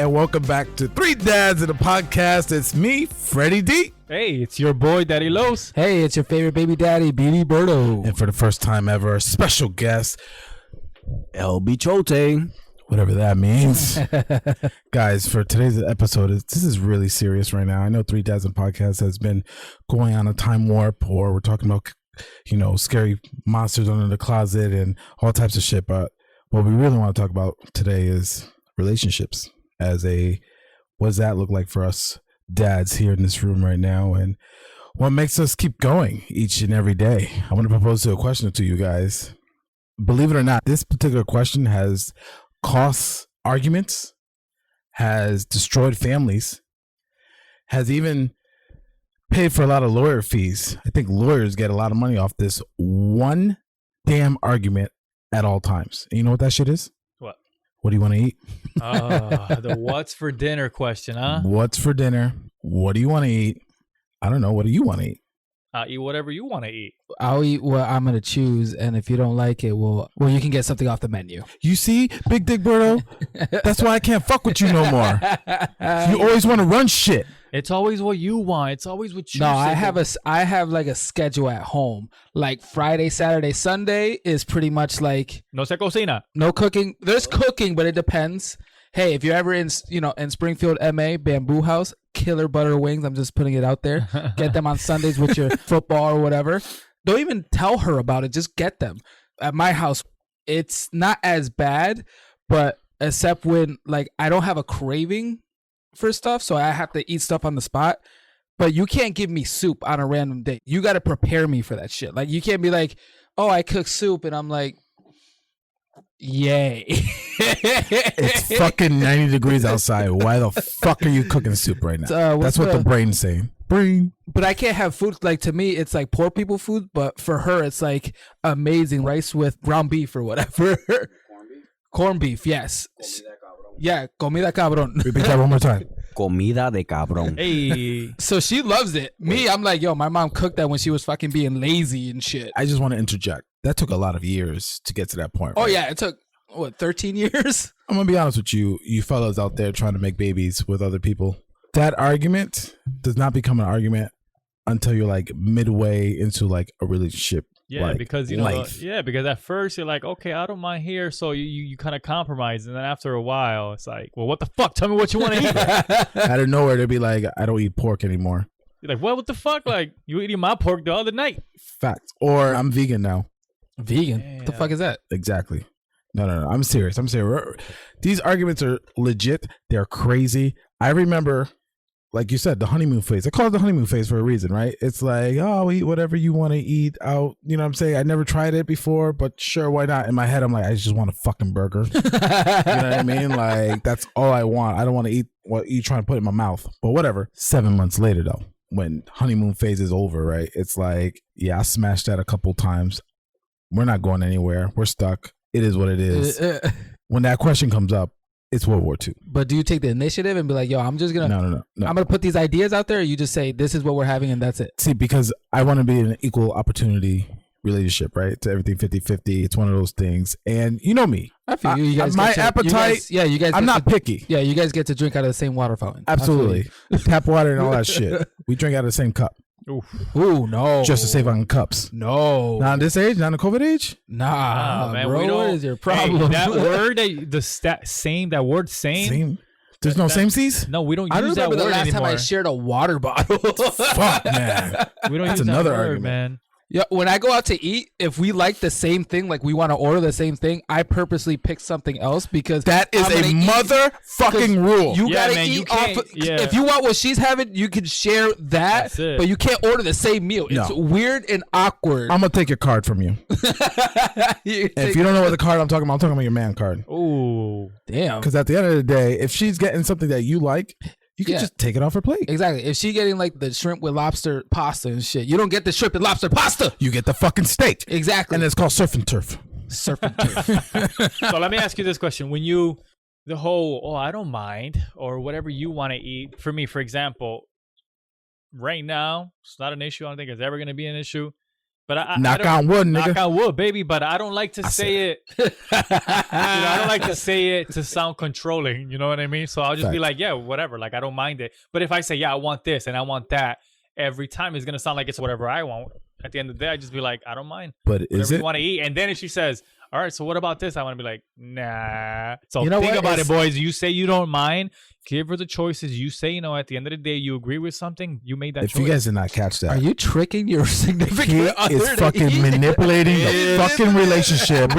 and welcome back to Three Dads in a Podcast. It's me, Freddie D. Hey, it's your boy, Daddy Los. Hey, it's your favorite baby daddy, Beanie Birdo. And for the first time ever, a special guest, El Bichote. whatever that means. Guys, for today's episode, this is really serious right now. I know Three Dads in a Podcast has been going on a time warp, or we're talking about, scary monsters under the closet and all types of shit. But what we really want to talk about today is relationships. What does that look like for us dads here in this room right now, and what makes us keep going each and every day? I want to propose a question to you guys. Believe it or not, this particular question has cost arguments, has destroyed families, has even paid for a lot of lawyer fees. I think lawyers get a lot of money off this one damn argument at all times. And you know what that shit is? What? What do you want to eat? The what's for dinner question, huh? What's for dinner? What do you want to eat? I don't know. What do you want to eat? I'll eat whatever you want to eat. I'll eat what I'm gonna choose, and if you don't like it, well, you can get something off the menu. You see, Big Dick Birdo? That's why I can't fuck with you no more. You always want to run shit. It's always what you want. It's always what you No, say. I have like a schedule at home. Like Friday, Saturday, Sunday is pretty much like No se cocina. no cooking. There's cooking, but it depends. Hey, if you're ever in Springfield, MA, Bamboo House, killer butter wings. I'm just putting it out there. Get them on Sundays with your football or whatever. Don't even tell her about it. Just get them. At my house, it's not as bad, but except when like I don't have a craving for stuff, so I have to eat stuff on the spot. But you can't give me soup on a random day. You got to prepare me for that shit. Like you can't be like, oh, I cook soup, and I'm like, yay. It's fucking 90 degrees outside. Why the fuck are you cooking soup right now? That's what the brain's saying. Brain. But I can't have food. Like to me, it's like poor people food. But for her, it's like amazing rice with ground beef or whatever. Corned beef, yes. Yeah, comida cabrón. Repeat that one more time. Comida de cabrón. Hey. So she loves it. Me, I'm like, yo, my mom cooked that when she was fucking being lazy and shit. I just want to interject. That took a lot of years to get to that point. Oh right? yeah, it took 13 years. I'm gonna be honest with you, you fellas out there trying to make babies with other people. That argument does not become an argument until you're like midway into like a relationship. Yeah, like, because life. because at first you're like, okay, I don't mind here, so you kind of compromise, and then after a while, it's like, well, what the fuck? Tell me what you want to eat. Out of nowhere, they'll be like, I don't eat pork anymore. You're like, what the fuck? Like, you were eating my pork the other night. Fact. Or I'm vegan now. Vegan? Damn. What the fuck is that? Exactly. No. I'm serious. These arguments are legit. They're crazy. I remember, like you said, the honeymoon phase. I call it the honeymoon phase for a reason, right? It's like, oh, eat whatever you want to eat out. You know what I'm saying? I never tried it before, but sure, why not? In my head, I'm like, I just want a fucking burger. You know what I mean? Like, that's all I want. I don't want to eat what you trying to put in my mouth. But whatever. 7 months later, though, when honeymoon phase is over, right? It's like, yeah, I smashed that a couple times. We're not going anywhere. We're stuck. It is what it is. When that question comes up, it's World War II. But do you take the initiative and be like, yo, I'm just gonna No. I'm gonna put these ideas out there, or you just say this is what we're having and that's it? See, because I want to be in an equal opportunity relationship, right? To everything 50-50. It's one of those things. And you know me. I feel you guys my get to- appetite, you guys I'm get not to- picky. Yeah, you guys get to drink out of the same water fountain. Absolutely. Tap water and all that shit. We drink out of the same cup. Oof. Ooh, no. Just to save on cups. No. Not in this age, not in the COVID age. Nah, man, bro. we don't. What is your problem? Hey, that word, that word same. Same. There's no same seas? No, we don't I don't use that remember word the last anymore. time I shared a water bottle. Fuck, man. We don't That's use another that word, argument. man. Yeah, when I go out to eat, if we like the same thing, like we want to order the same thing, I purposely pick something else because That is I'm gonna a eat- motherfucking rule. You Yeah, gotta man, you eat off. can't- Of, If you want what she's having, you can share that, That's it. but you can't order the same meal. It's No. weird and awkward. I'm going to take your card from you. If you don't know what the card I'm talking about your man card. Ooh. Damn. Because at the end of the day, if she's getting something that you like, you can Yeah. just take it off her plate. Exactly. If she getting like the shrimp with lobster pasta and shit, you don't get the shrimp and lobster pasta. You get the fucking steak. Exactly. And it's called surf and turf. surf and turf. So let me ask you this question. When the whole, I don't mind, or whatever you want to eat. For me, for example, right now, it's not an issue. I don't think it's ever going to be an issue. But I Knock don't- on wood, nigga. Knock on wood, baby. But I don't like to say it. I don't like to say it to sound controlling. You know what I mean? So I'll just be Facts. like, yeah, whatever. Like I don't mind it. But if I say, yeah, I want this and I want that, every time it's gonna sound like it's whatever I want. At the end of the day, I just be like, I don't mind. But is Whatever it? you want to eat. And then if she says, all right, so what about this? I want to be like, nah. So You know think what? about it, It's- boys. You say you don't mind. Give her the choices. You say, at the end of the day, you agree with something. You made that If choice. you guys did not catch Are that, you tricking your he significant other? is to fucking eat? manipulating the fucking relationship.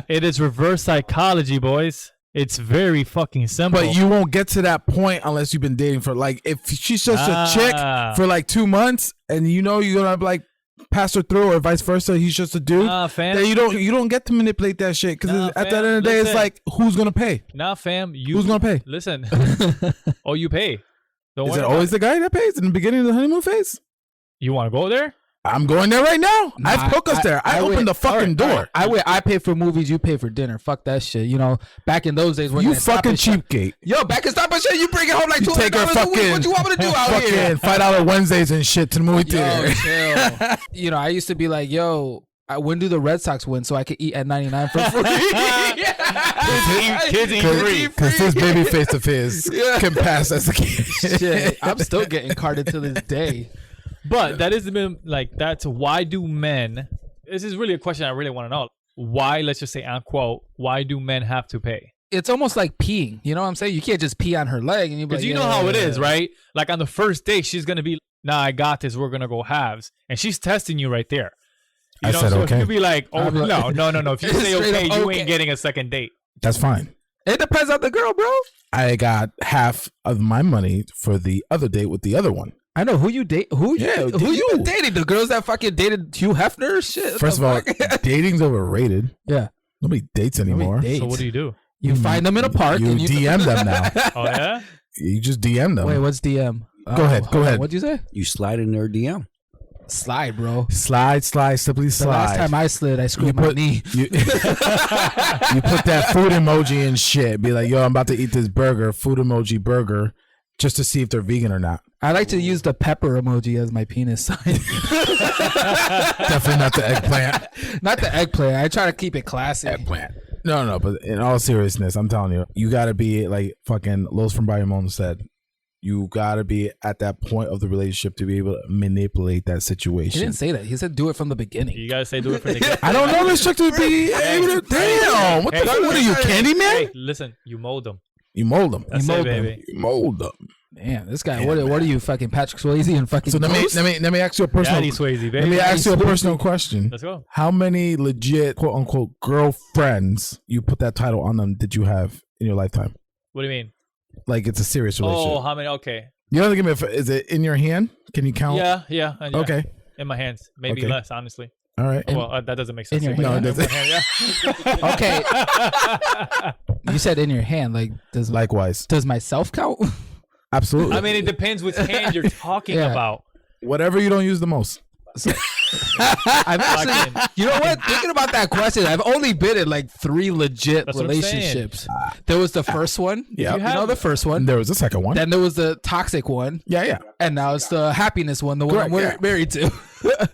It is reverse psychology, boys. It's very fucking simple. But you won't get to that point unless you've been dating for like, if she's just a chick for like 2 months and you're gonna like pass her through, or vice versa, he's just a dude. fam. Then you don't get to manipulate that shit, because Nah, at the end fam, of the day, it's listen. like, who's gonna pay? Nah, fam. Who's gonna pay? Listen. Oh, you pay. Don't Is worry it about always the guy that pays in the beginning of the honeymoon phase? You want to go there? I'm going there right now. Nah, I've took us there. I opened the fucking door. I pay for movies. You pay for dinner. Fuck that shit. Back in those days, when You fucking cheapgate. Yo, back in Stop and Shit, you bring it home like You take her $200 a week. fucking What you want me to do out here? fucking $5 Wednesdays and shit to the movie Yo, theater. chill. I used to be like, yo, when do the Red Sox win so I could eat at 99 for free? Kids eat free. Because this baby face of his Yeah. can pass as a kid. Shit, I'm still getting carded to this day. But that is that's why do men, this is really a question I really want to know. Why, let's just say, unquote, why do men have to pay? It's almost like peeing. You know what I'm saying? You can't just pee on her leg and you be Because like, you know how it is, right? Like on the first date, she's going to be, nah, I got this. We're going to go halves. And she's testing you right there. I said so okay. if you be like, oh, I'm like- no. If you say Straight okay, up you okay. ain't getting a second date. That's fine. It depends on the girl, bro. I got half of my money for the other date with the other one. I know who you date. Who Yeah, you you. been dating? The girls that fucking dated Hugh Hefner? Shit. First of all, dating's overrated. yeah. Nobody dates anymore. dates. So what do you do? You find them in a park. You and DM them now. Oh, yeah? You just DM them. Wait, what's DM? Go ahead, hold go on, ahead. What'd you say? You slide in their DM. Slide, bro. Slide, simply The slide. last time I slid, I screwed my put- knee. You, you put that food emoji and shit. Be like, yo, I'm about to eat this burger, food emoji burger, just to see if they're vegan or not. I like to use the pepper emoji as my penis sign. Definitely not the eggplant. Not the eggplant. I try to keep it classy. Eggplant. No, but in all seriousness, I'm telling you, you got to be like fucking Los from Bayamon said. You got to be at that point of the relationship to be able to manipulate that He situation. didn't say that. He said do it from the beginning. You got to say do it from the get. I don't know this chick to be able to. Damn. What the fuck? What are you, Candyman? Hey, listen, you mold them. You mold them. That's mold it, them. baby. You mold them. Damn, this guy. Yeah, What are you, fucking Patrick Swayze and fucking? So let Ghost? me ask you a personal. Daddy Swayze, baby. Let me ask you a personal question. Let's go. How many legit quote unquote girlfriends, you put that title on them, did you have in your lifetime? What do you mean? Like it's a serious relationship. Oh, how many? Okay. You don't give me. Is it in your hand? Can you count? Yeah. Okay. In my hands. Maybe Okay. less, honestly. All right. Well, that doesn't make sense. in your to me. No, it hand? doesn't. Yeah. Okay, you said in your hand. Like does Likewise. does myself count? Absolutely. I mean, it depends which hand you're talking Yeah. about. Whatever you don't use the most. I've actually, Fucking- you know what? Thinking about that question, I've only been in like 3 legit That's what I'm saying. relationships. There was the first one. Yeah. You know the first one. And there was a second one. Then there was the toxic one, Yeah. and now it's the happiness one, the one Correct, I'm yeah. married to. The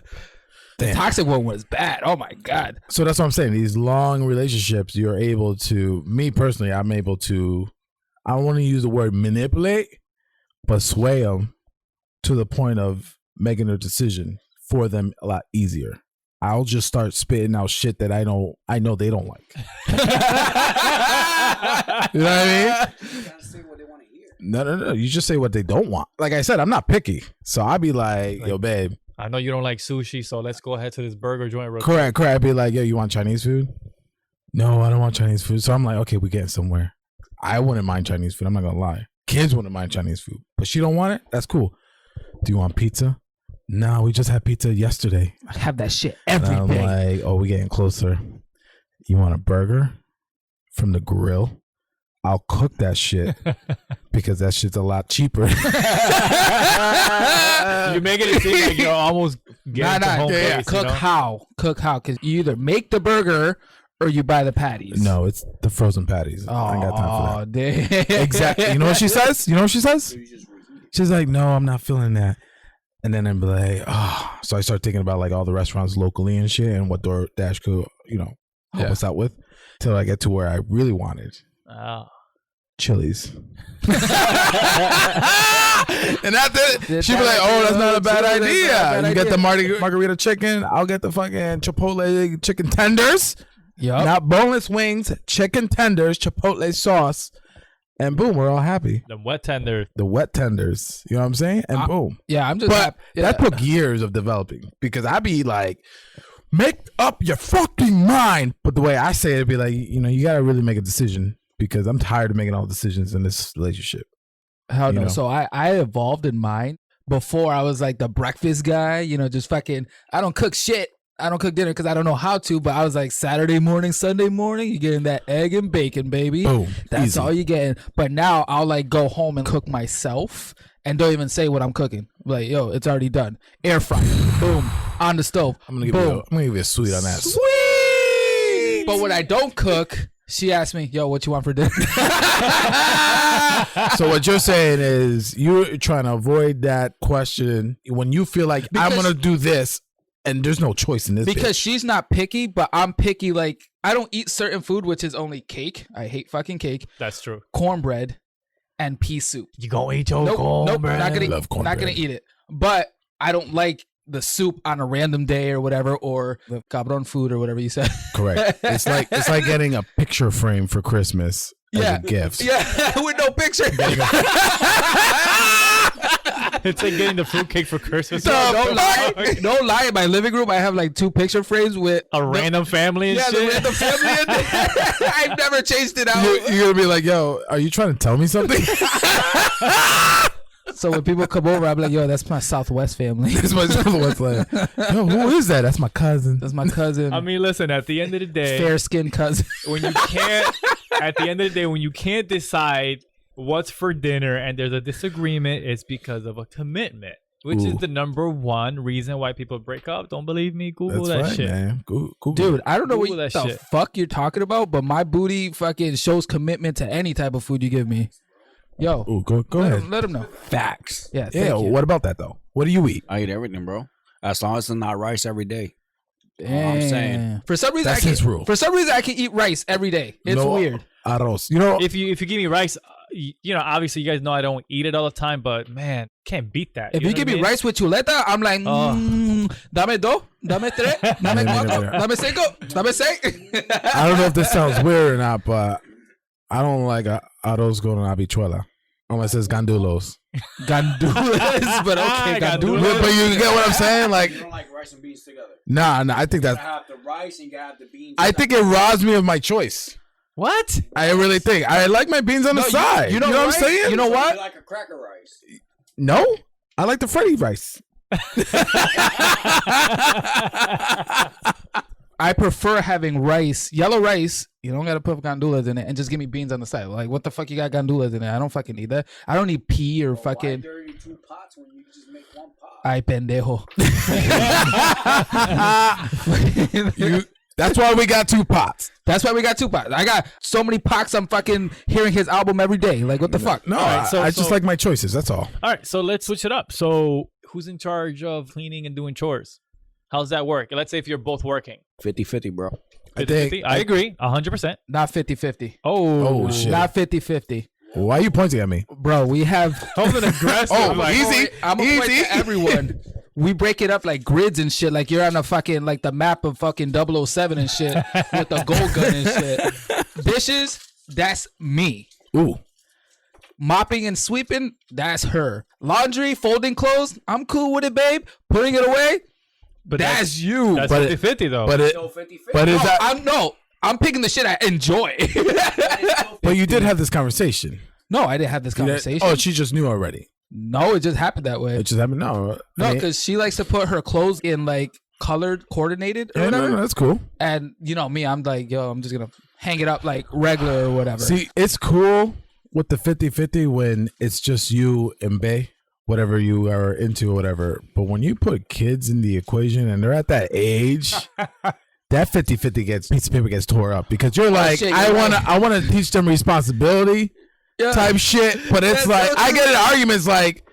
Damn. toxic one was bad. Oh my god. So that's what I'm saying. These long relationships, you're able to. Me personally, I'm able to. I don't want to use the word manipulate, but sway them to the point of making a decision for them a lot easier. I'll just start spitting out shit that I know they don't like. You know what I mean? No. You just say what they don't want. Like I said, I'm not picky, so I'd be like, yo, babe. I know you don't like sushi, so let's go ahead to this burger joint real Correct. I'd be like, yo, you want Chinese food? No, I don't want Chinese food. So I'm like, okay, we're getting somewhere. I wouldn't mind Chinese food. I'm not gonna lie. Kids wouldn't mind Chinese food, but she don't want it. That's cool. Do you want pizza? No, we just had pizza yesterday. I have that shit And every I'm day. like, oh, we're getting closer. You want a burger from the grill? I'll cook that shit because that shit's a lot cheaper. You're making it seem like you're almost getting to home base, Cook you know? how? Cook how? Because you either make the burger or you buy the patties. No, it's the frozen patties. I ain't got time for that. Damn. Exactly. You know what she says? She's like, no, I'm not feeling that. And then I'm like, oh. So I start thinking about like all the restaurants locally and shit and what DoorDash could, help us out with. Till I get to where I really wanted. Oh. Chili's. And after she'd be like, oh, that's not a bad idea. You get the margarita chicken. I'll get the fucking Chipotle chicken tenders. Yup. Not boneless wings, chicken tenders, Chipotle sauce. And boom, we're all happy. The wet tender. The wet tenders. You know what I'm saying? And boom. Yeah, I'm just. But yeah. that took years of developing because I'd be like, make up your fucking mind. But the way I say it, it'd be like, you got to really make a decision because I'm tired of making all decisions in this relationship. Hell no. know? So I evolved in mine. Before I was like the breakfast guy, just fucking, I don't cook shit. I don't cook dinner because I don't know how to, but I was like Saturday morning, Sunday morning, you're getting that egg and bacon, baby. Boom. That's Easy. all you're getting. But now I'll like go home and cook myself and don't even say what I'm cooking. Like, yo, it's already done. Air fry. Boom. On the stove. I'm gonna Boom. give you a sweet on that. Sweet. But when I don't cook, she asks me, yo, what you want for dinner? So what you're saying is you're trying to avoid that question when you feel like I'm Because- gonna do this and there's no choice in this Because bitch. she's not picky, but I'm picky. Like, I don't eat certain food, which is only cake. I hate fucking cake, That's true. cornbread, and pea soup. You gonna eat your Nope, cornbread? not gonna, Love not cornbread. gonna eat it. But I don't like the soup on a random day or whatever, or the cabron food or whatever you said. Correct. It's like getting a picture frame for Christmas as Yeah. a gift. Yeah, with no picture. It's like getting the fruitcake for Christmas. Don't lie. Don't lie. In my living room, I have like 2 picture frames with A random family and yeah, the shit. random family. In there. I've never changed it out. You're gonna be like, yo, are you trying to tell me something? So when people come over, I'm like, yo, that's my Southwest family. This was what's like, yo, who is that? That's my cousin. That's my cousin. I mean, listen. At the end of the day, fair skinned cousin. when you can't, at the end of the day, when you can't decide what's for dinner and there's a disagreement, it's because of a commitment, which is Ooh. the number one reason why people break up. Don't believe me? Google That's that right, shit. man. Google Dude, it. I don't know Google what that the shit. fuck you're talking about, but my booty fucking shows commitment to any type of food you give me. Yo, Ooh, go ahead. let him know. Facts. Yeah, Yeah, thank you. what about that though? What do you eat? I eat everything, bro. As long as it's not rice every day. Damn. I'm saying. For some reason, That's I can, his rule. For some reason, I can eat rice every day. It's No weird. Arroz. You know, If you give me rice, obviously you guys know I don't eat it all the time, but man, can't beat that. If you know give what I me mean? rice with chuleta, I'm like, dame dos, dame tres, dame Yeah, cuatro, yeah. dame cinco, dame seis. I don't know if this sounds weird or not, but I don't like arroz con habichuela. Unless it's gandulos. Gandulas, but okay, Gandulas. gandulas. But you get what I'm saying? Like, don't like rice and beans together. nah, I think You that. have the rice and you have the beans. I think it robs me of my choice. What? I really think. I like my beans on the side. You know what I'm right? saying? You know what? like a cracker rice. No, I like the Freddy rice. I prefer having rice, yellow rice. You don't gotta put gandulas in it, and just give me beans on the side. Like, what the fuck you got gandulas in it? I don't fucking need that. I don't need pea or fucking. Why dirty 2 pots when you can just make 1 pot? Ay pendejo. That's why we got 2 pots. That's why we got 2 pots. I got so many pots. I'm fucking hearing his album every day. Like, what the fuck? No, right, so- I just so- like my choices. That's all. All right, so let's switch it up. So who's in charge of cleaning and doing chores? How's that work? Let's say if you're both working. 50-50, bro. I think. 50-50? I agree, 100%. Not 50-50. Oh, shit. Not 50-50. Why are you pointing at me? Bro, we have. That was an aggressive. Oh, like, easy. I'm gonna point Easy. to everyone. We break it up like grids and shit. Like you're on a fucking like the map of fucking 007 and shit with the gold gun and shit. Dishes, that's me. Ooh. Mopping and sweeping, that's her. Laundry, folding clothes, I'm cool with it, babe. Putting it away, but that's you. That's But 50-50 though. But it. So 50-50. But is that? I'm picking the shit I enjoy. But you did have this conversation. No, I didn't have this conversation. Oh, she just knew already. No, it just happened that way. It just happened. No. No, I mean, because she likes to put her clothes in like colored, coordinated or yeah, whatever. no, that's cool. And you know me, I'm like, yo, I'm just gonna hang it up like regular or whatever. See, it's cool with the 50-50 when it's just you and Bay, whatever you are into or whatever. But when you put kids in the equation and they're at that age, that 50-50 piece of paper gets tore up because you're like, shit, I you're wanna right. teach them responsibility Yeah. type shit. But it's That's like so I true. get in arguments like,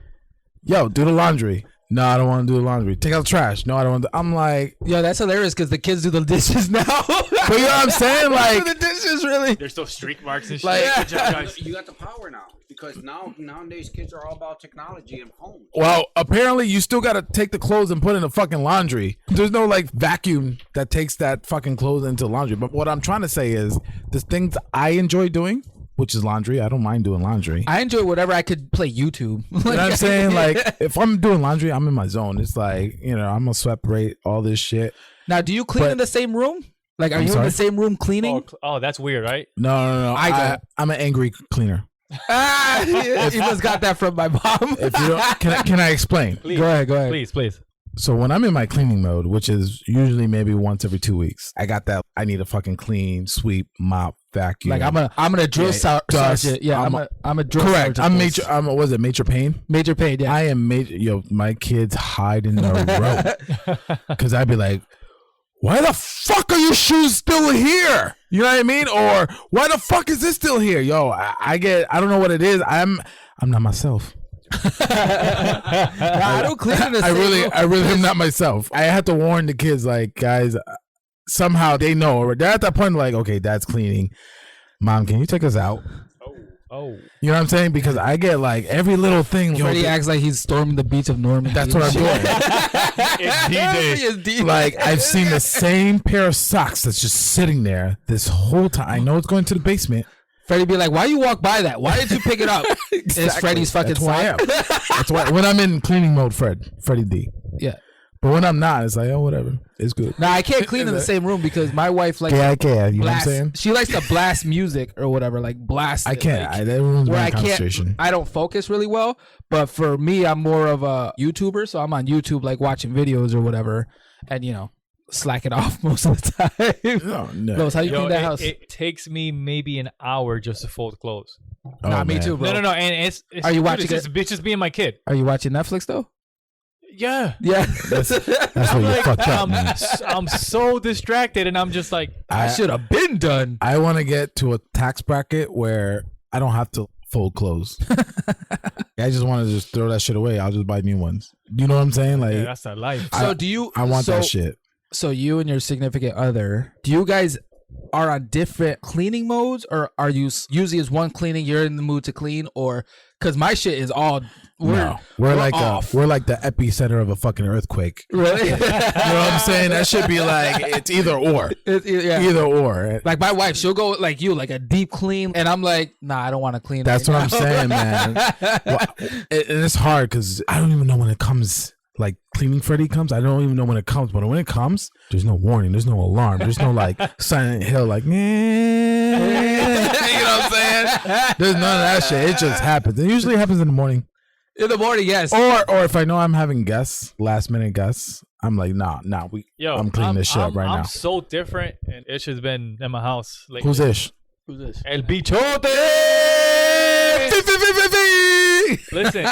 yo, do the laundry. No, I don't want to do the laundry. Take out the trash. No, I don't want to. I'm like, Yo, that's hilarious because the kids do the dishes now. but you know what I'm saying? Like, the dishes really. There's still streak marks and shit. Like- Good job, guys. You got the power now because nowadays kids are all about technology and phones. well, apparently you still got to take the clothes and put in the fucking laundry. There's no like vacuum that takes that fucking clothes into laundry. But what I'm trying to say is the things I enjoy doing, which is laundry. I don't mind doing laundry. I enjoy whatever I could play YouTube. You know what I'm saying? Like, if I'm doing laundry, I'm in my zone. It's like, you know, I'm gonna separate all this shit. Now, do you clean But- in the same room? Like, are I'm you in sorry? the same room cleaning? Oh, that's weird, right? No. I don't. I'm an angry cleaner. You must got that from my mom. If you don't, can I explain? Please, Go ahead. please. So when I'm in my cleaning mode, which is usually maybe once every 2 weeks, I got that. I need a fucking clean, sweep, mop, vacuum. Like, I'm gonna drill dust. sergeant. Yeah, I'm a drill correct. sergeant. I'm major. Was it Major Payne? Major paid. Yeah. I am major. Yo, my kids hide in the row because I'd be like, "Why the fuck are your shoes still here?" You know what I mean? Or why the fuck is this still here? Yo, I don't know what it is. I'm not myself. I don't clean in the I same room. I really am not myself. I had to warn the kids, like, guys, somehow they know, or they're at that point, like, okay, dad's cleaning. Mom, can you take us out? Oh. You know what I'm saying? Because I get like every little thing. Yo, Freddie acts like he's storming the beach of Normandy. that's what I'm doing. It's D-Day. It's D-Day. Like, I've seen the same pair of socks that's just sitting there this whole time. I know it's going to the basement. Freddie be like, "Why you walk by that? Why did you pick it up?" It's Exactly. Freddie's fucking That's who I sock. am. That's why when I'm in cleaning mode, Freddie D. Yeah. But when I'm not, it's like, oh, whatever, it's good. Now I can't clean in the same room because my wife likes Yeah, I can. You know what I'm blast. saying? She likes to blast music or whatever, like blast. I it, can't. like, That ruins where my I can't, concentration. I don't focus really well. But for me, I'm more of a YouTuber, so I'm on YouTube, like watching videos or whatever, and slack it off most of the time. No. Los, how you Yo, clean that house? it takes me maybe an hour just to fold clothes. Oh, Nah, me man. too, bro. No. And it's Are you dude, watching it's just bitches being my kid. Are you watching Netflix though? Yeah. Yeah. That's where you fucked up, man. I'm so distracted, and I'm just like, I should have been done. I want to get to a tax bracket where I don't have to fold clothes. I just want to just throw that shit away. I'll just buy new ones. You know what I'm saying? Like, yeah, that's the life. So do you? I want so, that shit. So you and your significant other, do you guys are on different cleaning modes, or are you usually is one cleaning, you're in the mood to clean, or because my shit is all We're like off. we're like the epicenter of a fucking earthquake. Really? You know what I'm saying? That should be like it's either or. Yeah. Either or. Like my wife, she'll go like you, like a deep clean, and I'm like, nah, I don't want to clean. That's right what I'm now. saying, man. Well, and it's hard because I don't even know when it comes. Like cleaning Freddy comes, I don't even know when it comes. But when it comes, there's no warning, there's no alarm, there's no like Silent Hill, like, you know what I'm saying? There's none of that shit. It just happens. It usually happens in the morning, In the morning, yes. or if I know I'm having guests, last minute guests, I'm like, nah, Yo, I'm cleaning this shit up right I'm now. so different, and Ish has been in my house. Like, Who's Ish? Who's this? El Bichote. Listen,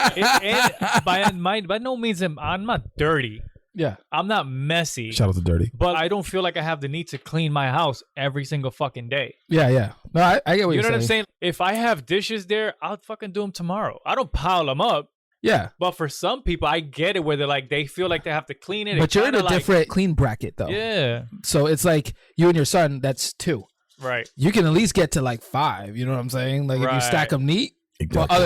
by no means I'm not dirty. Yeah. I'm not messy. Shout out to Dirty. But I don't feel like I have the need to clean my house every single fucking day. Yeah. No, I get what You you're know what I'm saying. saying? If I have dishes there, I'll fucking do them tomorrow. I don't pile them up. Yeah. But for some people, I get it where they're like, they feel like they have to clean it. But you're in a kinda like- different clean bracket though. Yeah. So it's like you and your son, that's 2. Right. You can at least get to like 5. You know what I'm saying? Like if you Right. stack them neat. Exactly.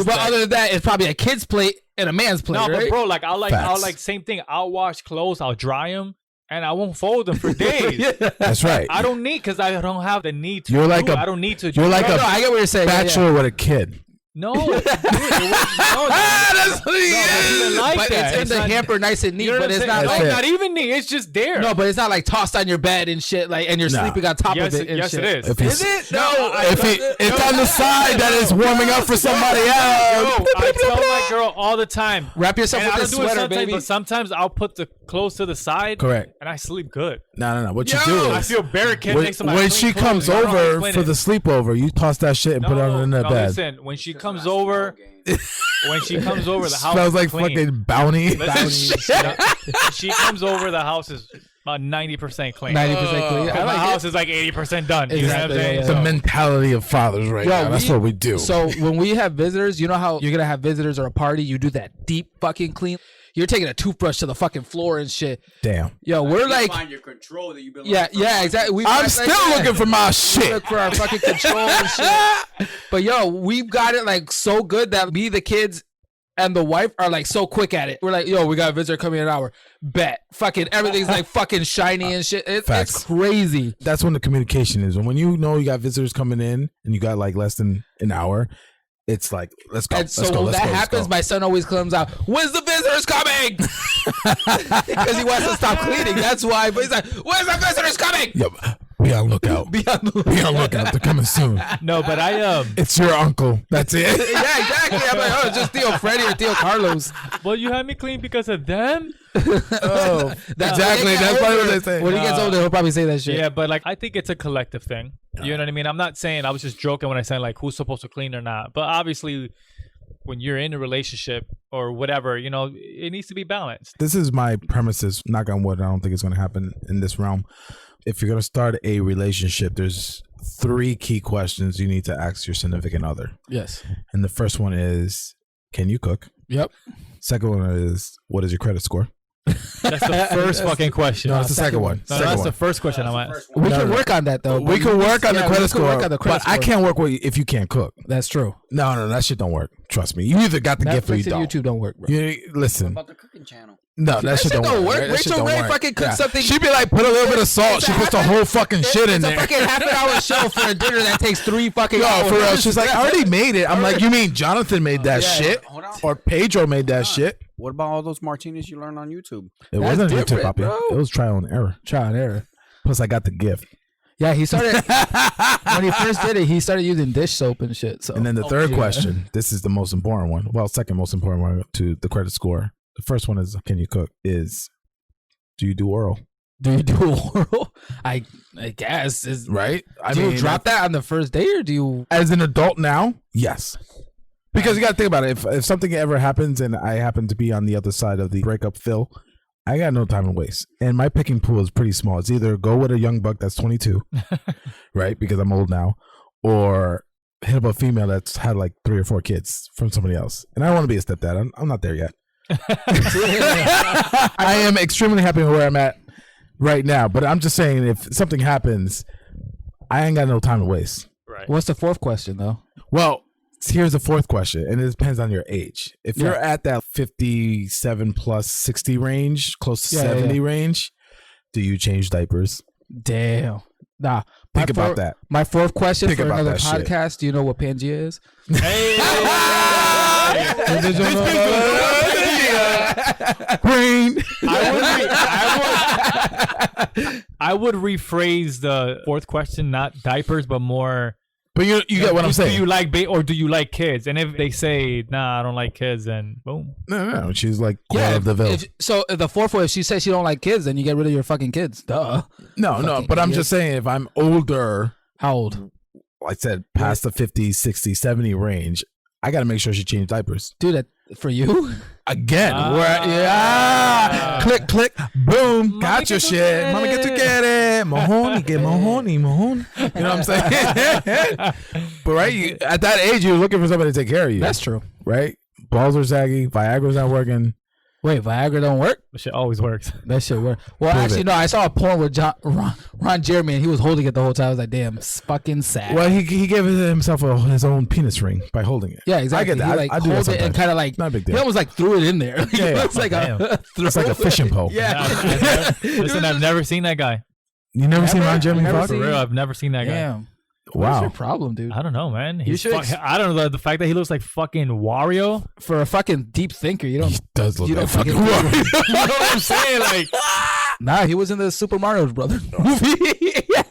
But other than that, it's probably a kid's plate and a man's plate, No, right? but bro, like I'll Facts. like same thing. I'll wash clothes, I'll dry them, and I won't fold them for days. That's right. I don't need because I don't have the need to. You're like do it. a- I don't need to. you're do like it. a No, I get what you're saying. Yeah, Bachelor with a kid. No, dude, it was, no, That's what he it's even like But that. it's in the not- hamper nice and neat, You know but what I'm it's saying? not That's like it. Not even neat. It's just there. no, but it's not like tossed on your bed and shit, like and you're Nah. sleeping on top yes, of it. And yes, shit. it is. If Is it's- it? No, It's on the side that is warming up for somebody Yo, else. I tell my girl all the time. wrap yourself And I with don't this do it sweater, sometimes, baby. but sometimes I'll put the clothes to the side. Correct. And I sleep good. No. What you Yo, do I is feel barricaded next to my when clean she clothes. comes I don't know how to over explain for it. the sleepover, you toss that shit and put it under the bed. Listen, when she comes over, when she comes over, the house Smells is like clean. fucking bounty. Listen, she comes over, the house is about 90% clean. 90% clean. I My like house it. is like 80% done. You know what I'm Exactly, saying? yeah, The So- mentality of fathers right Yo, now. That's what we do. So when we have visitors, you know how you're gonna have visitors or a party, you do that deep fucking clean. You're taking a toothbrush to the fucking floor and shit. Damn. Yo, we're You like, find your control that you've been yeah, looking for. yeah, exactly. I'm still looking for my We shit. look for our fucking control and shit. But yo, we've got it like so good that me, the kids, and the wife are like so quick at it. We're like, yo, we got a visitor coming in an hour. Bet. Fucking everything's like fucking shiny and shit. It's Facts. crazy. That's when the communication is. And when you know you got visitors coming in and you got like less than an hour, it's like, let's go. And Let's so go. when Let's that go. Let's happens, go. my son always comes out, when's the visitors coming? Because he wants to stop cleaning. That's why. But he's like, when's the visitors coming? Yep. Be on lookout. Be on the Be on lookout. They're coming soon. No, but It's your uncle. That's it. Yeah, exactly. I'm like, oh, it's just Theo Freddy or Theo Carlos. well, you had me clean because of them. Oh, exactly. That's probably what they say. When he gets older, he'll probably say that shit. Yeah, but like I think it's a collective thing. You know what I mean? I'm not saying I was just joking when I said like who's supposed to clean or not. But obviously, when you're in a relationship or whatever, you know, it needs to be balanced. This is my premises. Knock on wood. I don't think it's going to happen in this realm. If you're going to start a relationship, there's 3 key questions you need to ask your significant other. Yes. And the first one is, can you cook? Yep. Second one is, what is your credit score? That's the first fucking question. No, No, it's the second one. that's Second the one. first question I'm That's the at. first one. We No, can no. work on that though. We can work on the Yeah, credit we can work score, on the credit but I score. can't work with you if you can't cook. That's true. No, that shit don't work. Trust me. You either got the gift or you Netflix don't. and YouTube don't work, bro. Listen, What about the cooking channel? no, that shit don't work. That shit Rachel don't Ray work. fucking cooks something. She be like, put a little bit of salt. She puts the whole fucking shit in It's a there. fucking half an hour show for a dinner that takes 3 fucking Yo, hours. for real. She's like, I already made it. I'm like, you mean Jonathan made that Yeah. shit? Hold on. Or Pedro made that shit? What about all those martinis you learned on YouTube? It That's wasn't YouTube, different, Poppy. bro. It was trial and error. Trial and error. Plus, I got the gift. Yeah, he started when he first did it. He started using dish soap and shit. So And then the third question, this is the most important one. Well, second most important one to the credit score. The first one is, can you cook? Is, do you do oral? do you do oral? I guess is Right? I do you drop that on the first day or do you? as an adult now? Yes. Because you got to think about it. If something ever happens and I happen to be on the other side of the breakup, Phil, I got no time to waste. And my picking pool is pretty small. It's either go with a young buck that's 22, right? Because I'm old now, or hit up a female that's had like 3 or 4 kids from somebody else. And I don't want to be a stepdad. I'm not there yet. I am extremely happy with where I'm at right now. But I'm just saying, if something happens, I ain't got no time to waste. Right. What's the fourth question though? Well, here's the fourth question, and it depends on your age. If you're Yeah. at that 57 plus 60 range, close to Yeah, 70 range, do you change diapers? Damn. Nah. Think about that. My fourth question Think for about another that shit. podcast. Do you know what Pangea is? Green. I would rephrase the fourth question, not diapers, but more. But you get what I'm Do saying. you like or do you like kids? And if they say, nah, I don't like kids, then boom. No. She's like Cruella of the Ville. So the fourth one, if she says she don't like kids, then you get rid of your fucking kids. Duh. No. fucking But I'm idiot. just saying, if I'm older, How old? like I said, past the 50, 60, 70 range, I got to make sure she changed diapers. Dude, that for you? Again, Ah. click, boom, Mama got your get to shit. get Mama get to it. get it. Mahoney, get Mahoney. You know what I'm saying? But right, at that age, you're looking for somebody to take care of you. That's true. right. Balls are saggy. Viagra's not working. Wait, Viagra don't work? That shit always works. That shit work. Well, Prove actually, it. no. I saw a porn with Ron Jeremy, and he was holding it the whole time. I was like, damn, it's fucking sad. Well, he gave himself his own penis ring by holding it. Yeah, exactly. I get that. He like I do that hold it and sometimes. kind of like Not a big he deal. almost like threw it in there. Yeah. It's like Damn. It's like a fishing pole. Yeah. Listen, I've never seen that guy. You never seen Never? Ron Jeremy Never fuck? For seen- real, I've never seen that guy. Damn. What's Wow. your problem, dude? I don't know, man. He's should I don't know the fact that he looks like fucking Wario. For a fucking deep thinker, you don't. He does look You like don't fucking fucking- Wario. You know what I'm saying? Like, Nah, he was in the Super Mario Brothers movie.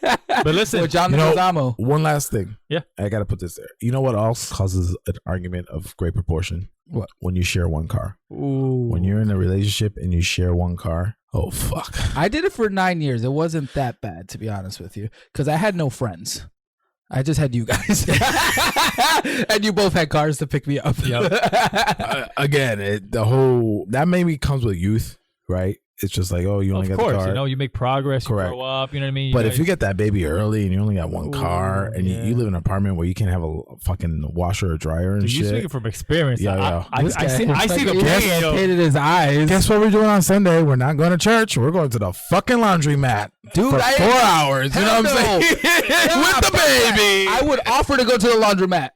but listen, With John You know- Leguizamo. One last thing. Yeah. I got to put this there. You know what else causes an argument of great proportion? What? When you share one car. ooh, When you're in a relationship and you share one car. Oh, fuck. I did it for 9 years. It wasn't that bad, to be honest with you, because I had no friends. I just had you guys, and you both had cars to pick me up. Yep. Again, that maybe comes with youth, right? it's just like, oh, you only Of got course, the car. you know, you make progress, Correct. you grow up, you know what I mean? But if you get that baby early and you only got one car and yeah. you live in an apartment where you can't have a fucking washer or dryer and Dude, you're shit. speaking from experience. Yeah. I see the pain, yo. painted his eyes. Guess what we're doing on Sunday? We're not going to church. We're going to the fucking laundromat. Dude, for 4 hours. You know what I'm saying? With the baby. I would offer to go to the laundromat.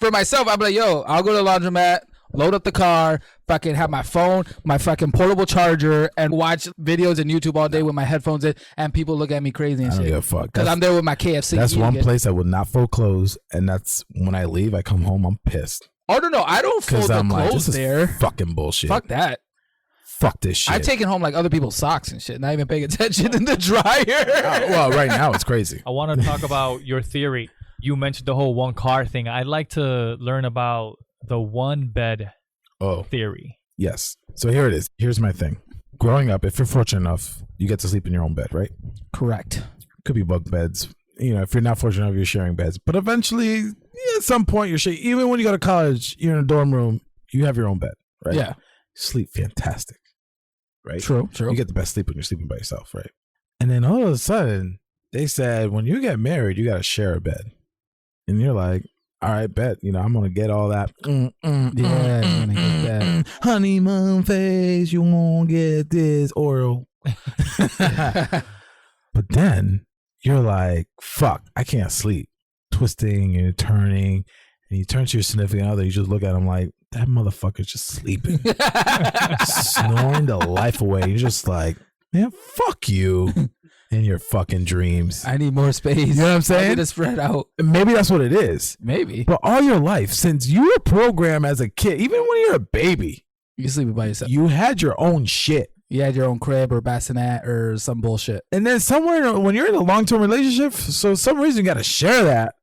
For myself, I'd be like, yo, I'll go to the laundromat, load up the car, fucking have my phone, my fucking portable charger, and watch videos on YouTube all day with my headphones in, and people look at me crazy and I don't shit. give a fuck. Because I'm there with my KFC. That's one eating. place I would not fold clothes, and that's when I leave. I come home, I'm pissed Oh, no, I don't fold because the I'm like, clothes this is there. fucking bullshit. Fuck that. Fuck this shit. I take it home like other people's socks and shit, not even paying attention in the dryer. Well, right now it's crazy. I want to talk about your theory. You mentioned the whole one car thing. I'd like to learn about the one bed Oh, theory. yes. So here it is. Here's my thing. Growing up, if you're fortunate enough, you get to sleep in your own bed, right? Correct. Could be bunk beds. You know, if you're not fortunate enough, you're sharing beds. But eventually, at some point, you're sharing. Even when you go to college, you're in a dorm room, you have your own bed, right? Yeah. Sleep fantastic, right? True. You get the best sleep when you're sleeping by yourself, right? And then all of a sudden, they said, when you get married, you got to share a bed. And you're like, all right, bet. You know, I'm going to get all that. Yeah, I'm gonna get that. Honeymoon phase, you won't get this oral. But then you're like, fuck, I can't sleep. Twisting and turning. And you turn to your significant other, you just look at him like, that motherfucker's just sleeping. Snoring the life away. You're just like, man, fuck you and your fucking dreams. I need more space. You know what I'm I saying? need to spread out. Maybe that's what it is. Maybe. But all your life, since you were programmed as a kid, even when you're a baby, You sleep by yourself. you had your own shit. You had your own crib or bassinet or some bullshit. And then somewhere when you're in a long-term relationship, so some reason you got to share that.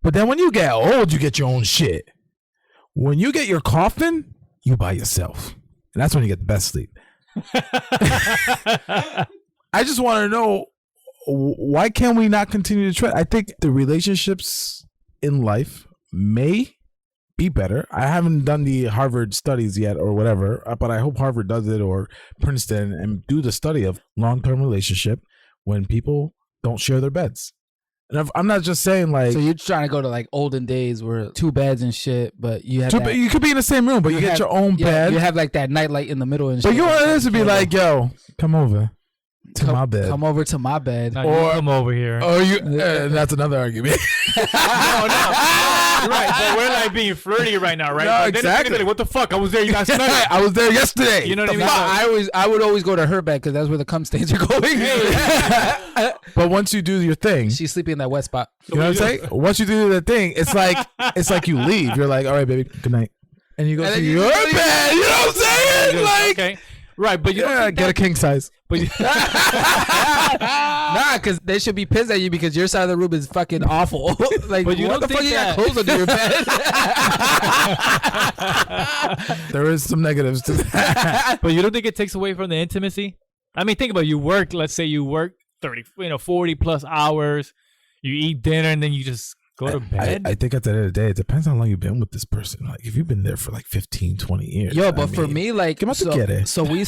But then when you get old, you get your own shit. When you get your coffin, you by yourself. And that's when you get the best sleep. I just want to know, why can't we not continue to try? I think the relationships in life may be better. I haven't done the Harvard studies yet or whatever, but I hope Harvard does it or Princeton and do the study of long-term relationship when people don't share their beds. And I'm not just saying like, So you're trying to go to like olden days where 2 beds and shit, but you have that, you could be in the same room, but you get have- your own yeah, bed. You have like that nightlight in the middle and But shit. you want this to be like, yo, come over to my bed. Come over to my bed. Now you Or- come over here. Or you, that's another argument. You're right, but we're like being flirty right now, right? No, But then it's gonna be exactly. like, what the fuck? I was there. You guys night. I was there yesterday. You know what I The mean? fuck? I would always go to her bed because that's where the cum stains are going. But once you do your thing, She's sleeping in that wet spot. you know what I'm saying? Once you do the thing, it's like you leave. You're like, all right, baby, good night. And you go And to then you your go to bed. You know what I'm saying? Like, Okay, right, but you don't yeah, think get a that, king size. but you, Nah, because they should be pissed at you because your side of the room is fucking awful. Like, But you what don't the fuck think you got that- clothes under your bed? There is some negatives to that. but you don't think it takes away from the intimacy? I mean, think about it. You work. Let's say you work 40 plus hours. You eat dinner and then you just go to bed. I think at the end of the day, it depends on how long you've been with this person. Like, if you've been there for like 15, 20 years. Yo, I but for mean, me, like, come out to so, get it. so we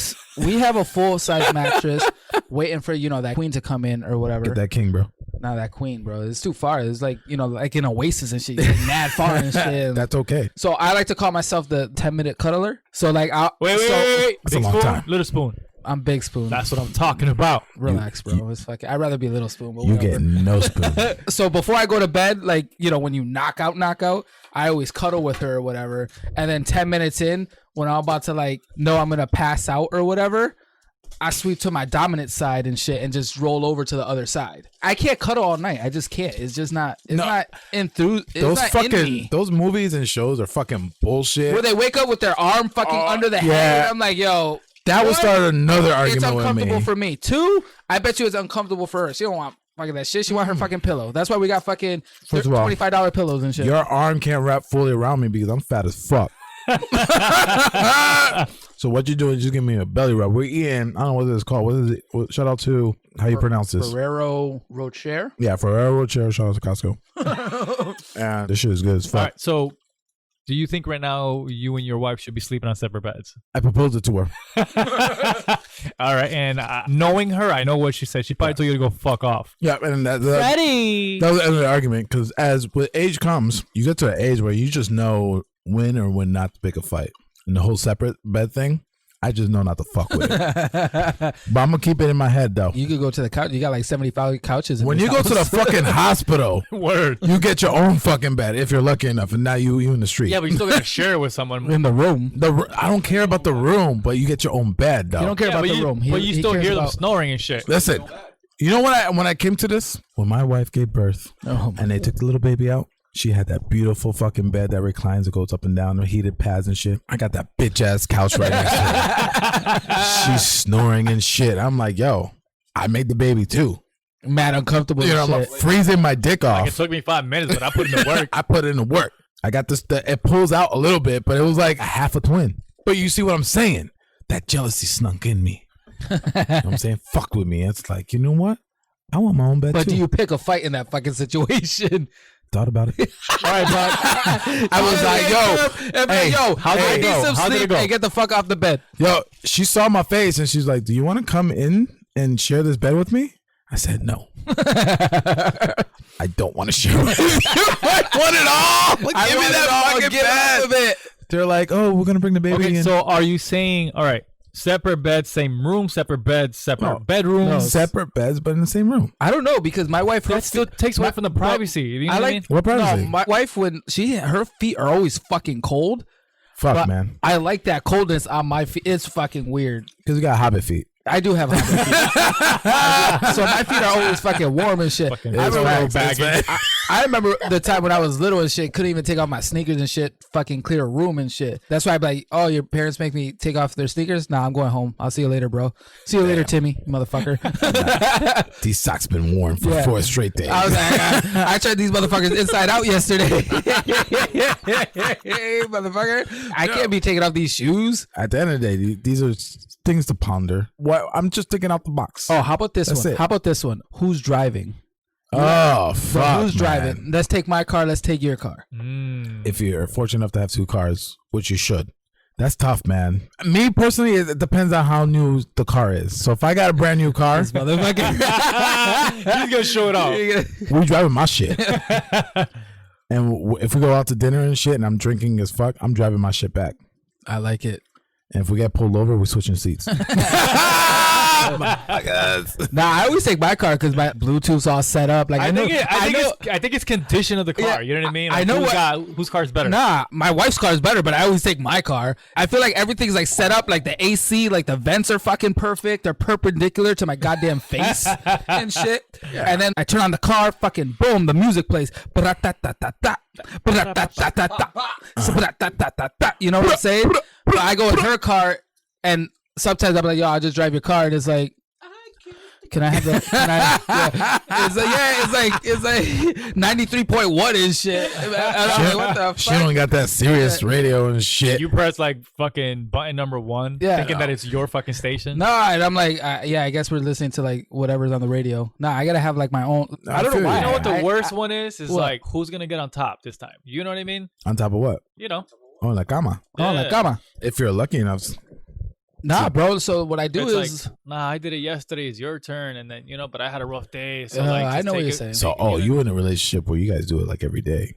have a full size mattress waiting for that queen to come in or whatever. get that king, bro. Not that queen, bro. It's too far. It's like like in Oasis and shit. You're like mad far and shit. That's okay. So I like to call myself the 10-minute cuddler. So like, wait. That's a Big long spoon, time. little spoon. I'm big spoon. That's what I'm talking about. Relax, bro. It's fucking. I'd rather be little spoon. But You whatever. get no spoon. So before I go to bed, like, when you knock out, I always cuddle with her or whatever. And then 10 minutes in, when I'm about to know I'm going to pass out or whatever, I sweep to my dominant side and shit and just roll over to the other side. I can't cuddle all night. I just can't. It's just not, not in through. It's Those not in me. those movies and shows are fucking bullshit. Where they wake up with their arm fucking under the yeah. head. I'm like, yo. That would what? start another It's argument with uncomfortable me. for me. 2, I bet you it's uncomfortable for her. She don't want fucking that shit. She want her fucking pillow. That's why we got fucking First of all, $25 pillows and shit. Your arm can't wrap fully around me because I'm fat as fuck. So what you doing? Just give me a belly rub. We're eating. I don't know what this is called. What is it? Shout out to how you pronounce this. Ferrero Rocher. Yeah, Ferrero Rocher. Shout out to Costco. And this shit is good as All fuck. right. So, do you think right now you and your wife should be sleeping on separate beds? I proposed it to her. All right, and knowing her, I know what she said. She probably told you to go fuck off. Yeah, and that was Freddie. the end of the argument because as with age comes, you get to an age where you just know when or when not to pick a fight. And the whole separate bed thing, I just know not to fuck with it. But I'm gonna keep it in my head though. You could go to the couch. You got like 75 couches. In When this you go to the house. fucking hospital, Word. you get your own fucking bed if you're lucky enough, and now you in the street. Yeah, but you still gotta share it with someone. in the room, I don't care about the room, but you get your own bed though. you don't care Yeah, about but the you, room. but you He still cares hear them about- snoring and shit. Listen, you know when I came to this? When my wife gave birth Oh, and they took the little baby out, she had that beautiful fucking bed that reclines, it goes up and down, the heated pads and shit. I got that bitch ass couch right next to her. She's snoring and shit. I'm like, yo, I made the baby too. mad uncomfortable. You know, and I'm shit. freezing my dick Like, off. it took me 5 minutes, but I put in the work. I put it in the work. I got this. It pulls out a little bit, but it was like a half a twin. But you see what I'm saying? That jealousy snuck in me. You know what I'm saying? Fuck with me. It's like, you know what? I want my own bed But too. do you pick a fight in that fucking situation? Thought about it? All right, bud. I was like, yo, hey, yo, how did I it need go? some How did sleep. it go? Hey, get the fuck off the bed. Yo, she saw my face and she's like, do you want to come in and share this bed with me? I said, no. I don't want to share with you. I want it all. Give me that fucking bed. Of it. They're like, oh, we're going to bring the baby Okay, in. so are you saying, all right, separate beds, same room, separate beds, separate No. bedrooms? Separate beds, but in the same room. I don't know because my wife. That still takes away from the privacy. You know I what I like mean? What privacy? No, my wife when her feet are always fucking cold. Fuck, But man. I like that coldness on my feet. It's fucking weird. Because you got hobbit feet. I do have hobbit feet. So my feet are always fucking warm and shit. Fucking I It's remember, facts, it's facts. I remember the time when I was little and shit, couldn't even take off my sneakers and shit, fucking clear a room and shit. That's why I'd be like, oh, your parents make me take off their sneakers? Nah, I'm going home. I'll see you later, bro. See you later, Timmy, you motherfucker. These socks been worn for Yeah. 4 straight days. I was like, I tried these motherfuckers inside out yesterday. Motherfucker. I can't be taking off these shoes. At the end of the day, these are things to ponder. What I'm just thinking out the box. Oh, how about this That's one? it. How about this one? Who's driving? Oh, Bro, fuck. who's driving? man. Let's take my car. Let's take your car. If you're fortunate enough to have 2 cars, which you should, that's tough, man. Me personally, it depends on how new the car is. So if I got a brand new car, Motherfucker. He's gonna show it off. we driving my shit. And if we go out to dinner and shit, and I'm drinking as fuck, I'm driving my shit back. I like it. And if we get pulled over, we're switching seats. Nah, I always take my car because my Bluetooth's all set up. Like I think know- I think it's condition of the car. Yeah, you know what I mean? I Like, know what- whose car is better. Nah, my wife's car is better, but I always take my car. I feel like everything's like set up, like the AC, like the vents are fucking perfect. They're perpendicular to my goddamn face and shit. And then I turn on the car, fucking boom, the music plays. Ba-da-da-da-da-da. Ba-da-da-da-da-da. Ba-da-da-da-da-da. You know what I'm saying? But I go in her car, and sometimes I'm like, yo, I'll just drive your car, and it's like, can I have that? Can I? Yeah. It's like 93.1 and shit. I'm like, what the She fuck? don't got that serious radio and shit. You press like fucking button number 1, Yeah. thinking that it's your fucking station. Nah, and I'm like, yeah, I guess we're listening to like whatever's on the radio. Nah, I gotta have like my own. I don't feel know why. you. You know what the I- worst one is? Is What? like who's gonna get on top this time? You know what I mean? On top of what? You know. Oh, la cama. Oh, like, Yeah. come on. If you're lucky enough. Nah, bro. So what I do It's is, like, nah, I did it yesterday. It's your turn, and then but I had a rough day. So I like, just know what take you're it- saying. So, oh, you in a relationship where you guys do it like every day.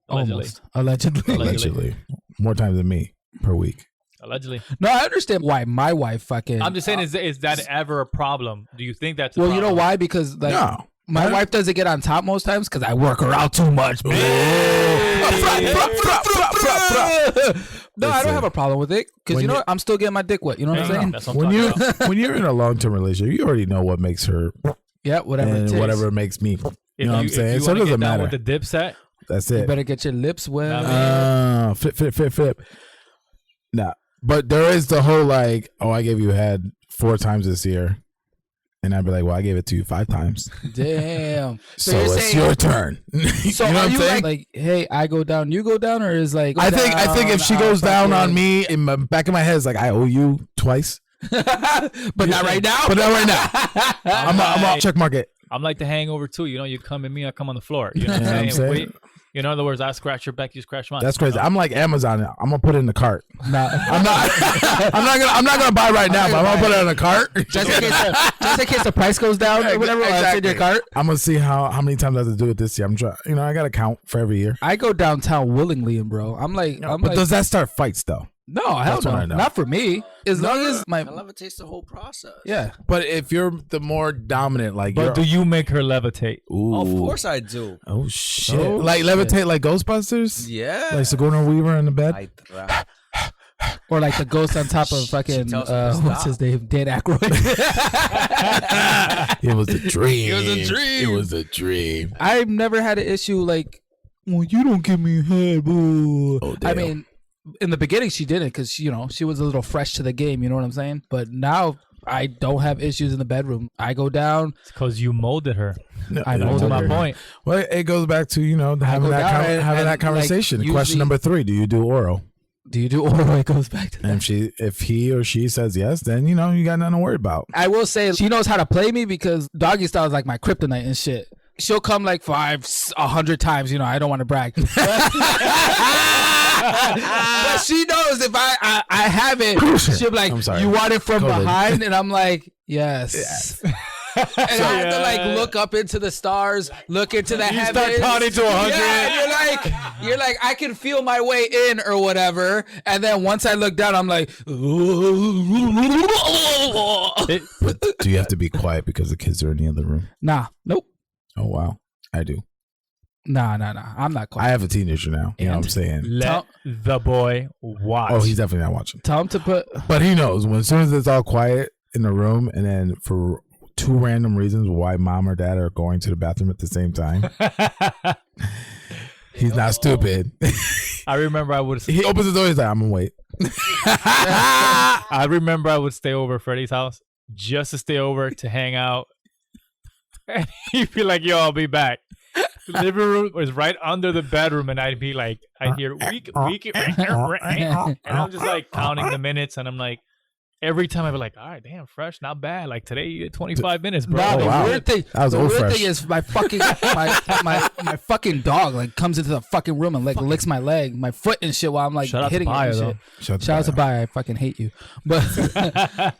allegedly, allegedly. Allegedly. More times than me per week. allegedly. No, I understand why my wife fucking. I'm just saying, is that ever a problem? Do you think that's a well, you know problem? why? Because like No. my wife doesn't get on top most times because I work her out too much. No, I don't have a problem with it because When you know you- what? I'm still getting my dick wet. You know what I'm Yeah, saying? that's what I'm When talking you about. when you're in a long term relationship, you already know what makes her Yeah, whatever it and takes. whatever makes me. You know what I'm saying? If So you it wanna doesn't get down matter. with the dip set, That's You it. better get your lips wet. Nah, Flip. Nah. But there is the whole like, oh, I gave you head 4 times this year. And I'd be like, well, I gave it to you 5 times. Damn. So you're it's saying- your turn. So you know are what I'm you saying? like, hey, I go down, you go down, or is like? I think if she goes down on fucking- me, in my back of my head, it's like I owe you twice. but not right now. But not right now. I'm a check mark it. I'm like the hangover too. You know, you come at me, I come on the floor. You know what You know what I'm I'm saying? saying? In other words, I scratch your back, you scratch mine. That's crazy. I'm like Amazon. I'm gonna put it in the cart. Nah. I'm not. I'm not gonna buy right now, but I'm gonna put it in the cart. Just in case the price goes down or whatever. It's in your cart. I'm gonna see how many times I have to do it this year. I'm trying. I gotta count for every year. I go downtown willingly, and bro, But does that start fights though? No, hell That's what no, I know. not for me. As long as my It levitates the whole process. yeah. But if you're the more dominant, like, But do you make her levitate? ooh, Of course I do. oh shit, Oh, like levitate, like Ghostbusters, Yeah. like Sigourney Weaver in the bed. I try. Or like the ghost on top of fucking tells me to what's stop. his name? Dan Aykroyd. It was a dream. It was a dream. It was a dream. I've never had an issue like, well, you don't give me head, boo. Oh, I damn. mean, in the beginning she didn't because she was a little fresh to the game. You know what I'm saying? But now I don't have issues in the bedroom. I go down. It's because you molded her. No, I know That's Okay. my point. Well, it goes back to having go that down and- having and, that conversation. like, Question usually- number 3: do you do oral? Do you do oral? It goes back to that. And if he or she says yes, then you got nothing to worry about. I will say she knows how to play me because doggy style is like my kryptonite and shit. She'll come like 100 times. I don't want to brag. But she knows if I have it, she'll be like, I'm sorry. you want it from COVID. behind? And I'm like, yes. And I have to like look up into the stars, look into the heavens. start counting to 100. Yeah, you're like, I can feel my way in or whatever. And then once I look down, I'm like, Do you have to be quiet because the kids are in the other room? nah, nope. Oh wow, I do. Nah. I'm not I quiet. have a teenager now. You know what I'm saying? Let the boy watch. Oh, he's definitely not watching. Tell him to put. But he knows as soon as it's all quiet in the room, and then for 2 random reasons why mom or dad are going to the bathroom at the same time, he's not stupid. I remember I would. He opens the door. He's like, "I'm gonna wait." I remember I would stay over at Freddie's house just to stay over to hang out. And he'd be like, "Yo, I'll be back." The living room was right under the bedroom, and I'd be like, I'd hear weak, and I'm just like counting the minutes, and I'm like, every time I'd be like, all right, damn, fresh, not bad. Like today, you get 25 minutes, bro. Nah, Oh, the wow. weird thing. That was the old weird fresh. thing is my fucking my fucking dog like comes into the fucking room and like licks my leg, my foot and shit while I'm like Shout out to hitting it Baya, and though. shit. Shout out to Baya. I fucking hate you. But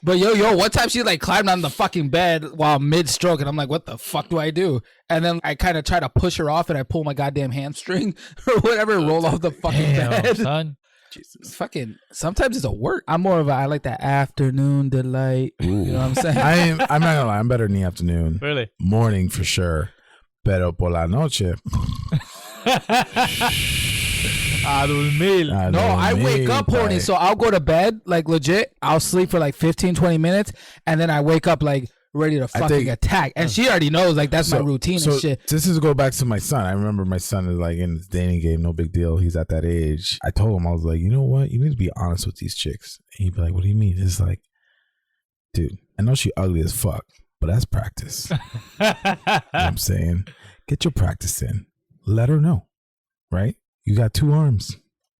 but yo, one time she like climbed on the fucking bed while mid stroke, and I'm like, what the fuck do I do? And then I kind of try to push her off, and I pull my goddamn hamstring or whatever, roll off the fucking Damn, bed. son. It's fucking. Sometimes it's a work. I'm more of a. I like that afternoon delight. You know what I'm saying? I'm not gonna lie. I'm better in the afternoon. Really? Morning for sure. Pero por la noche. A dormir. No, I wake up horny, so I'll go to bed, like legit. I'll sleep for like 15, 20 minutes, and then I wake up like ready to fucking think- attack. And she already knows, like, that's my routine and shit. This is go back to my son. I remember my son is like in his dating game, no big deal. He's at that age. I told him, I was like, you know what? You need to be honest with these chicks. And he'd be like, what do you mean? It's like, dude, I know she ugly as fuck, but that's practice. You know what I'm saying? Get your practice in. Let her know, right? You got 2 arms,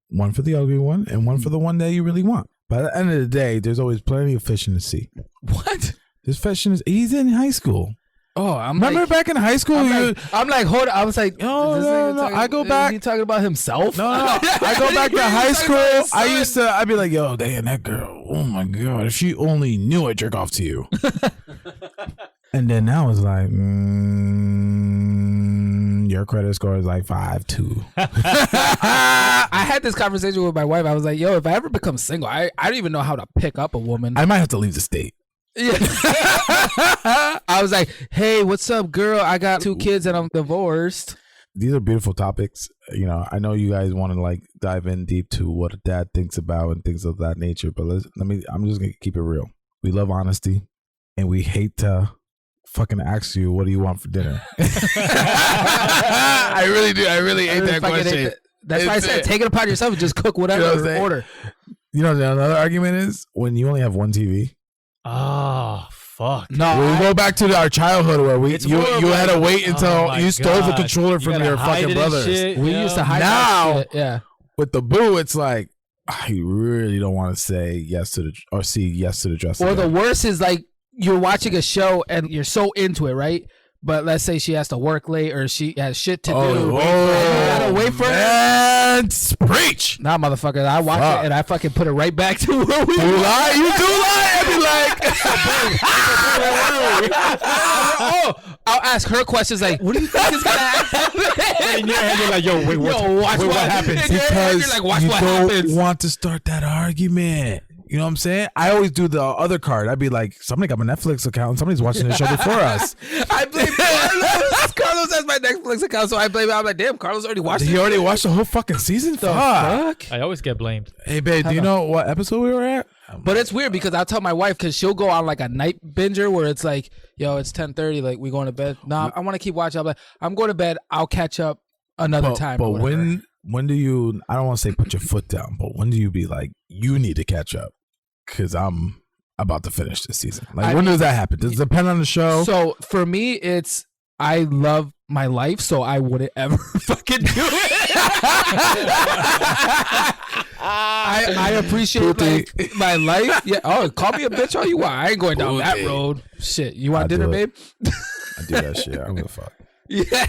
one for the ugly one and one for the one that you really want. But at the end of the day, there's always plenty of fish in the sea. What? This fish is, he's in high school. Oh, I'm Remember like, back in high school? I'm like, hold on. I was like, No, this no, nigga no, talking- I go is back- he talking about himself? No, I go back to He's high talking about school. his son. I'd be like, yo, damn, that girl. Oh my God. If she only knew I jerk off to you. And then now it's like, your credit score is like 5.2. I had this conversation with my wife. I was like, yo, if I ever become single, I don't even know how to pick up a woman. I might have to leave the state. Yeah. I was like, hey, what's up, girl? I got 2 kids and I'm divorced. These are beautiful topics. You know, I know you guys want to like dive in deep to what a dad thinks about and things of that nature, but I'm just going to keep it real. We love honesty and we hate to fucking ask you, what do you want for dinner? I really do. I really hate that Fucking question. That's why I said, take it upon yourself and just cook whatever You know what I'm saying? order. You know, another argument is when you only have one TV. Oh, fuck. No, We go back to our childhood where It's you more of had to like, wait until oh my you stole the God. controller You from gotta your hide fucking it and brothers. shit, we you used to know? hide Now- that shit. Yeah. With the boo, it's like I really don't want to say yes to the say yes to the dress. Or the again. worst is like you're watching a show and you're so into it, right? but let's say she has to work late or she has shit to do. Oh, You gotta wait for her. man. Preach. Nah, motherfucker. I watch Fuck. it and I fucking put it right back to where we You lie? You do lie? I'd be like, Oh, I'll ask her questions like, what do you think is gonna happen? In your head, you're like, yo, wait, what? Yo, watch wait, what happens? in your head, you're like, watch you what don't happens. want to start that argument. You know what I'm saying? I always do the other card. I'd be like, somebody got my Netflix account and somebody's watching the show before us. I blame Carlos. Carlos has my Netflix account, so I blame him. I'm like, damn, Carlos already watched He it. already watched the whole fucking season? The Fuck. fuck? I always get blamed. Hey, babe, do you know what episode we were at? But it's weird because I'll tell my wife because she'll go on like a night binger where it's like, yo, it's 10:30, like we going to bed. No, I want to keep watching. I'm like, I'm going to bed. I'll catch up another time. But or whatever. when do you, I don't want to say put your foot down, but when do you be like, you need to catch up? Because I'm about to finish this season. Like, when does that happen? Does it depend on the show? So for me, it's I love my life, so I wouldn't ever fucking do it. I appreciate like, my life. Yeah. Oh, call me a bitch all you want. I ain't going down that road. Shit. You want I dinner, do babe? I do that shit. I don't give a fuck. Yeah.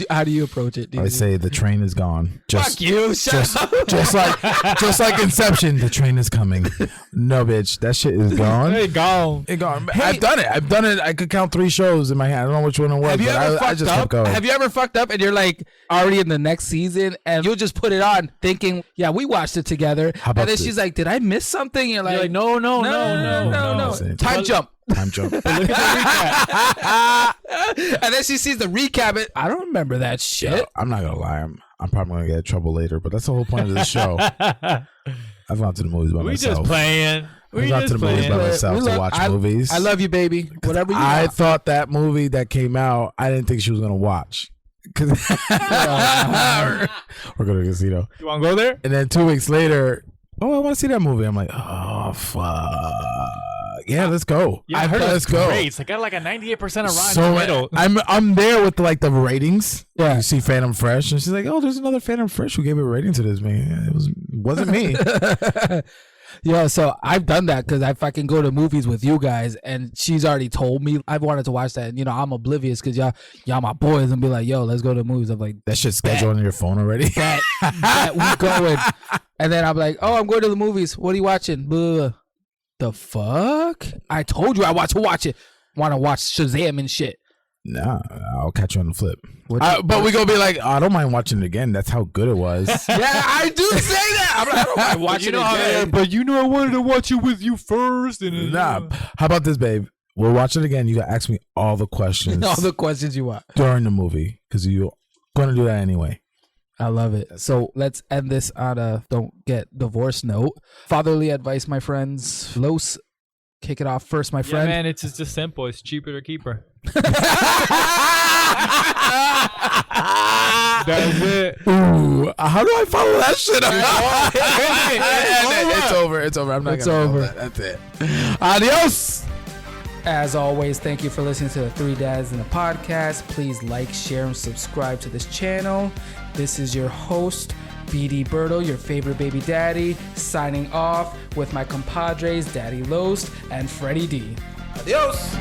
How do you approach it? I say the train is gone. Fuck you. Shut up. just like Inception, the train is coming. No, bitch, that shit is gone. Hey, gone. It gone. I've done it. I could count 3 shows in my head. I don't know which one it was. Have you but ever I fucked just up? kept going. Have you ever fucked up and you're like already in the next season and you'll just put it on thinking, yeah, we watched it together. How about And then this? she's like, did I miss something? You're like, No. no. Same. Time jump. Time jump. And then she sees the recap. I don't remember that shit. Yo, I'm not gonna lie. I'm probably gonna get in trouble later, but that's the whole point of the show. I've gone to the movies by We myself. just playing. I've gone to the movies by myself to watch movies. I love you, baby. Whatever you I want. thought that movie that came out, I didn't think she was gonna watch. Cause we're going to the casino, You want to go there? and then 2 weeks later, oh, I want to see that movie. I'm like, oh fuck, yeah, let's go. Yeah, I heard let's it's go. great. It's got like a 98% of Rotten So Tomato. I'm there with like the ratings. Yeah. You see Phantom Fresh, and she's like, "Oh, there's another Phantom Fresh who gave a rating to this." Man, it wasn't me. Yeah, so I've done that because I fucking go to movies with you guys, and she's already told me I've wanted to watch that, and I'm oblivious because y'all my boys, and be like, "Yo, let's go to the movies." I'm like, That shit's scheduled on your phone already. "Bet we going," and then I'm like, "Oh, I'm going to the movies. What are you watching?" Blah. The fuck? I told you I want to watch it. Want to watch Shazam and shit. Nah, I'll catch you on the flip. What- But we gonna be like, I don't mind watching it again. That's how good it was. Yeah, I do say that. I'm like, I don't mind watching it again. But I wanted to watch it with you first. And Nah. How about this, babe? We'll watch it again. You gotta ask me all the questions All the questions you want. during the movie because you're gonna do that anyway. I love it. So let's end this on a don't get divorced note. Fatherly advice, my friends. Los, kick it off first, my Yeah, friend. man, it's just simple. It's cheaper to keep her. That's it. Ooh, how do I follow that shit up? It's over. It's over. I'm not It's gonna over. follow that. That's it. Adios. As always, thank you for listening to the Three Dads in a Podcast. Please like, share, and subscribe to this channel. This is your host, BD Berto, your favorite baby daddy, signing off with my compadres, Daddy Lost and Freddie D. Adios.